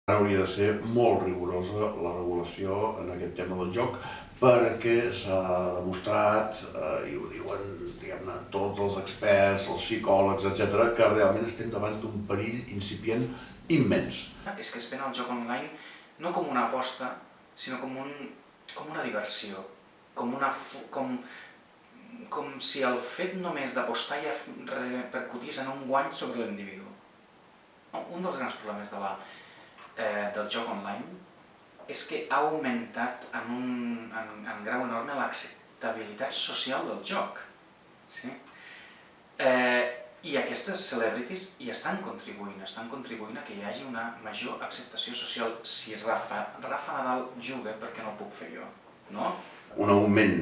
Hauria de ser molt rigorosa la regulació en aquest tema del joc perquè s'ha demostrat, i ho diuen diguem-ne tots els experts, els psicòlegs, etc., que realment estem davant d'un perill incipient immens. És que es ven el joc online no com una aposta, sinó com una diversió, com si el fet només d'apostar ja repercutís en un guany sobre l'individu. Un dels grans problemes del joc online és que ha augmentat en grau enorme l'acceptabilitat social del joc. I aquestes celebrities hi estan contribuint a que hi hagi una major acceptació social. Si Rafa Nadal juga, per què no ho puc fer jo? No? Un augment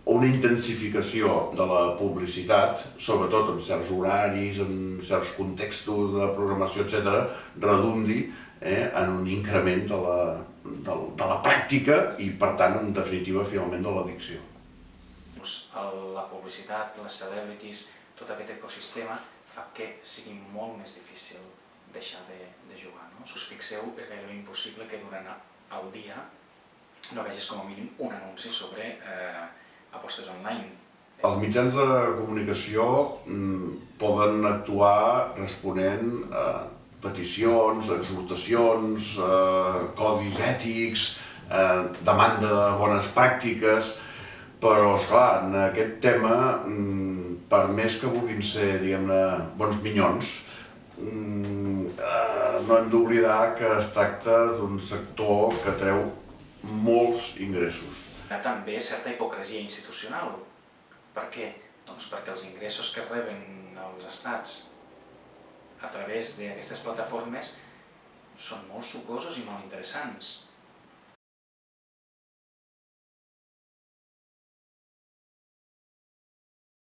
o una intensificació de la publicitat, sobretot en certs horaris, en certs contextos de programació, etc., redundi en un increment de la pràctica i, per tant, en definitiva, finalment, de l'addicció. La publicitat, les celebrities, tot aquest ecosistema fa que sigui molt més difícil deixar de jugar. Si us fixeu, és gairebé impossible que durant el dia no vegis com a mínim un anunci sobre apostes online. Els mitjans de comunicació poden actuar responent a peticions, exhortacions, codis ètics, demanda de bones pràctiques, però, esclar, en aquest tema, per més que vulguin ser, diguem-ne, bons minyons, no hem d'oblidar que es tracta d'un sector que treu molts ingressos. Hi ha també certa hipocresia institucional. Per què? Doncs perquè els ingressos que reben els estats a través d'aquestes plataformes són molt sucosos i molt interessants.